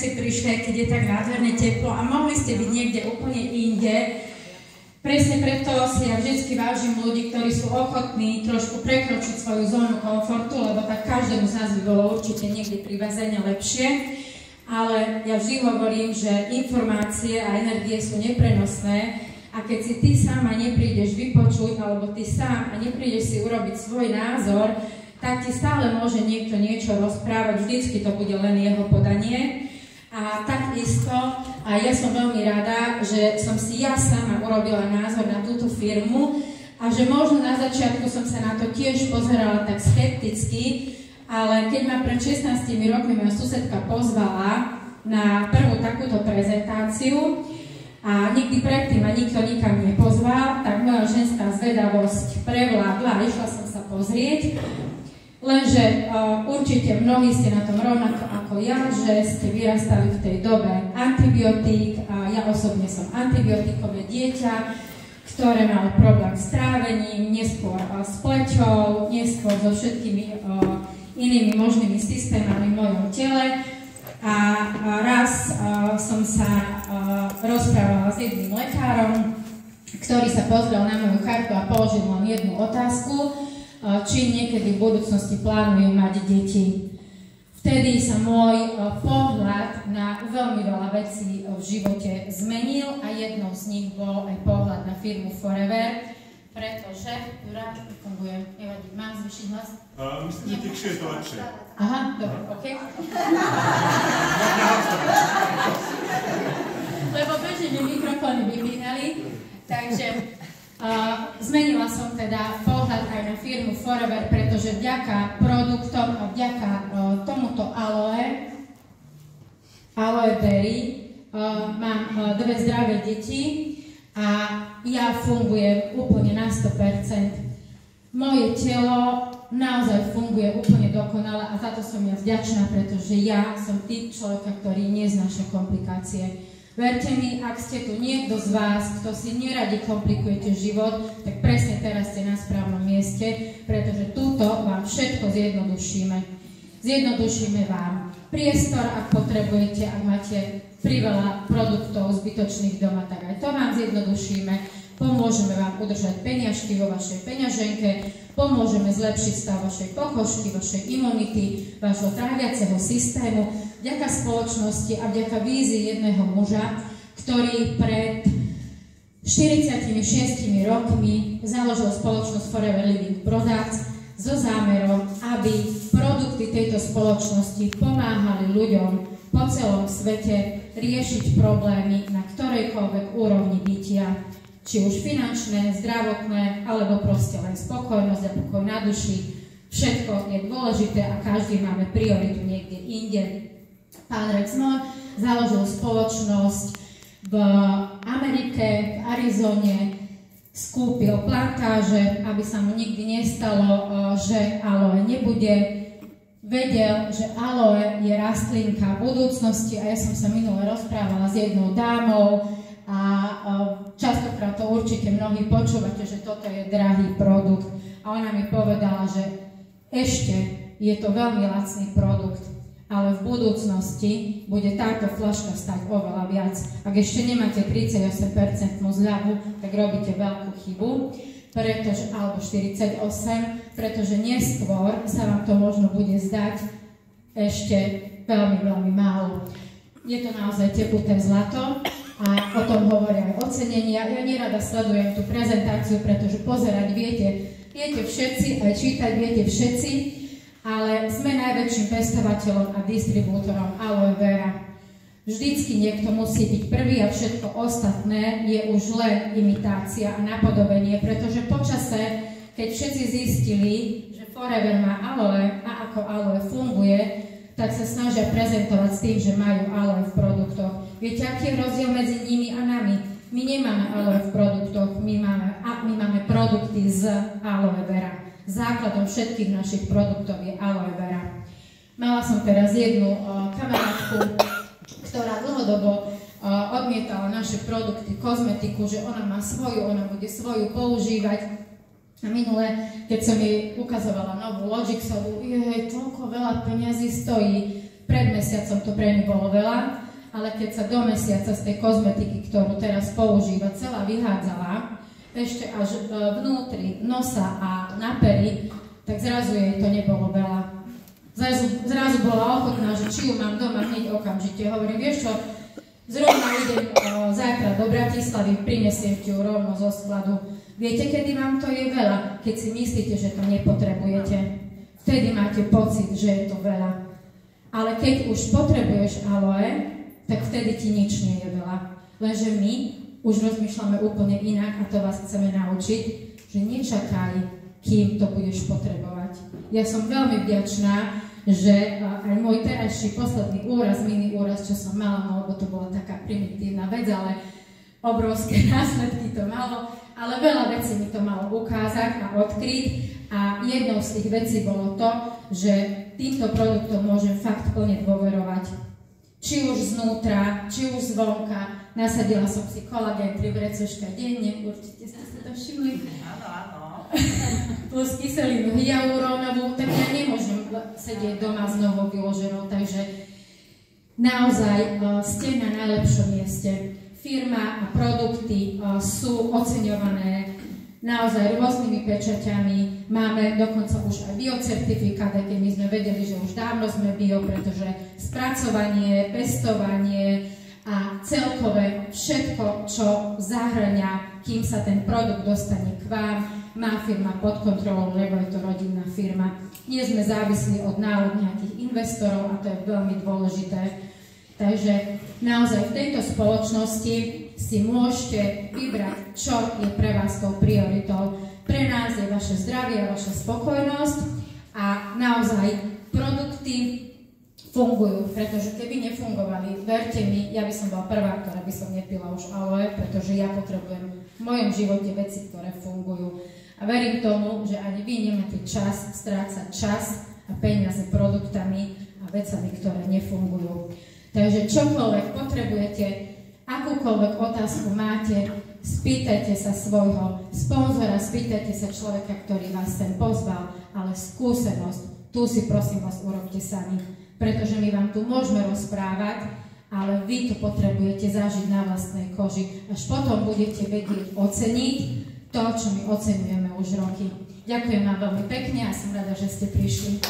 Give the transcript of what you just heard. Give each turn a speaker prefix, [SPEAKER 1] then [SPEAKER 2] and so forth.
[SPEAKER 1] ste prišli, keď je tak nádherne teplo a mohli ste byť niekde úplne inde. Presne preto si ja vždycky vážim ľudí, ktorí sú ochotní trošku prekročiť svoju zónu komfortu, lebo tak každému z nás by bolo určite niekde privezene lepšie. Ale ja vždy hovorím, že informácie a energie sú neprenosné a keď si ty sama neprídeš vypočuť, alebo ty sám a neprídeš si urobiť svoj názor, tak ti stále môže niekto niečo rozprávať, vždycky to bude len jeho podanie. A takisto, a ja som veľmi rada, že som si ja sama urobila názor na túto firmu a že možno na začiatku som sa na to tiež pozerala tak skepticky, ale keď ma pred 16 rokmi moja susedka pozvala na prvú takúto prezentáciu a nikdy predtým ma nikto nikam nepozval, tak moja ženská zvedavosť prevládla a išla som sa pozrieť. Lenže určite mnohí ste na tom rovnako ako ja, že ste vyrastali v tej dobe antibiotík a ja osobne som antibiotikové dieťa, ktoré malo problém s trávením, neskôr s pleťou, neskôr so všetkými inými možnými systémami v mojom tele. A raz som sa rozprávala s jedným lekárom, ktorý sa pozrel na moju kartu a položil len jednu otázku, či niekedy v budúcnosti plánujú mať deti. Vtedy sa môj pohľad na veľmi veľa vecí v živote zmenil a jednou z nich bol aj pohľad na firmu Forever, pretože... Jura, funguje, nevadí, mám zvyšiť hlas?
[SPEAKER 2] Myslím, že tichšie je to lepšie.
[SPEAKER 1] Aha, dobre, okej. Lebo bežne mikrofóny vypínali, takže... zmenila som teda pohľad aj na firmu Forever, pretože vďaka produktom a vďaka tomuto aloe berry mám dve zdravé deti a ja fungujem úplne na 100%. Moje telo naozaj funguje úplne dokonale a za to som ja vďačná, pretože ja som typ človeka, ktorý neznáša komplikácie. Verte mi, ak ste tu niekto z vás, kto si neradi komplikujete život, tak presne teraz ste na správnom mieste, pretože túto vám všetko zjednodušíme. Zjednodušíme vám priestor, ak potrebujete, ak máte priveľa produktov zbytočných doma, tak aj to vám zjednodušíme. Pomôžeme vám udržať peniažky vo vašej peňaženke, pomôžeme zlepšiť stav vašej pokožky, vašej imunity, vášho tráviaceho systému, vďaka spoločnosti a vďaka vízii jedného muža, ktorý pred 46 rokmi založil spoločnosť Forever Living Products so zámerom, aby produkty tejto spoločnosti pomáhali ľuďom po celom svete riešiť problémy na ktorejkoľvek úrovni bytia, či už finančné, zdravotné, alebo proste len spokojnosť a pokoj na duši. Všetko je dôležité a každý máme prioritu niekde inde. Pán Rexmore založil spoločnosť v Amerike, v Arizone, skúpil plantáže, aby sa mu nikdy nestalo, že aloe nebude. Vedel, že aloe je rastlinka budúcnosti a ja som sa minule rozprávala s jednou dámou a častokrát to určite mnohí počúvate, že toto je drahý produkt a ona mi povedala, že ešte je to veľmi lacný produkt, ale v budúcnosti bude táto fľaška stať oveľa viac. Ak ešte nemáte 38% zľavu, tak robíte veľkú chybu, pretože, alebo 48%, pretože neskôr sa vám to možno bude zdať ešte veľmi, veľmi málo. Je to naozaj tekuté zlato a o tom hovoria aj ocenenia. Ja nerada sledujem tú prezentáciu, pretože pozerať viete všetci, aj čítať viete všetci, ale sme najväčším pestovateľom a distribútorom aloe vera. Vždycky niekto musí byť prvý a všetko ostatné je už len imitácia a napodobenie, pretože počase, keď všetci zistili, že Forever má aloe a ako aloe funguje, tak sa snažia prezentovať s tým, že majú aloe v produktoch. Viete, aký je rozdiel medzi nimi a nami? My nemáme aloe v produktoch, my máme produkty z aloe vera. Základom všetkých našich produktov je aloe vera. Mala som teraz jednu kamarátku, ktorá dlhodobo odmietala naše produkty, kozmetiku, že ona má svoju, ona bude svoju používať. A minule, keď som jej ukazovala novú Logixovú, toľko veľa peňazí stojí, pred mesiacom to pre ňu bolo veľa, ale keď sa do mesiaca z tej kozmetiky, ktorú teraz používa, celá vyhádzala, ešte až vnútri nosa a na pery, tak zrazu jej to nebolo veľa. Zrazu bola ochotná, že či ju mám doma hneď okamžite. Hovorím, vieš čo, zrovna idem zajtra do Bratislavy, prinesiem ti ju rovno zo skladu. Viete, kedy vám to je veľa? Keď si myslíte, že to nepotrebujete. Vtedy máte pocit, že je to veľa. Ale keď už potrebuješ aloe, tak vtedy ti nič nie je veľa. Lenže my už rozmýšľame úplne inak a to vás chceme naučiť, že nečakaj, kým to budeš potrebovať. Ja som veľmi vďačná, že aj môj terajší posledný úraz, mini úraz, čo som mala, lebo to bola taká primitívna vec, ale obrovské následky to malo, ale veľa vecí mi to malo ukázať a odkryť a jednou z tých vecí bolo to, že týmto produktom môžem fakt plne dôverovať. Či už znútra, či už zvonka. Nasadila som si kolagén 3 vrecuška denne, určite ste si to všimli.
[SPEAKER 3] Áno.
[SPEAKER 1] Plus kyselinu hyalurónovú, tak ja nemôžem sedieť doma s novou vyloženou, takže naozaj ste na najlepšom mieste. Firma a produkty sú oceňované naozaj rôznymi pečaťami. Máme dokonca už aj biocertifikát, aj keď my sme vedeli, že už dávno sme bio, pretože spracovanie, pestovanie a celkové všetko, čo zahŕňa, kým sa ten produkt dostane k vám, má firma pod kontrolou, lebo je to rodinná firma. Nie sme závislí od nálad nejakých investorov a to je veľmi dôležité. Takže naozaj v tejto spoločnosti si môžete vybrať, čo je pre vás tou prioritou. Pre nás je vaše zdravie a vaša spokojnosť a naozaj produkty fungujú, pretože keby nefungovali, verte mi, ja by som bola prvá, ktorá by som nepila už aloe, pretože ja potrebujem v mojom živote veci, ktoré fungujú. A verím tomu, že ani vy nemáte čas strácať čas a peniaze produktami a vecami, ktoré nefungujú. Takže čokoľvek potrebujete, akúkoľvek otázku máte, spýtajte sa svojho sponzora, spýtajte sa človeka, ktorý vás sem pozval, ale skúsenosť, tu si prosím vás urobte sami, pretože my vám tu môžeme rozprávať, ale vy to potrebujete zažiť na vlastnej koži. Až potom budete vedieť oceniť to, čo my oceňujeme už roky. Ďakujem vám veľmi pekne a som rada, že ste prišli.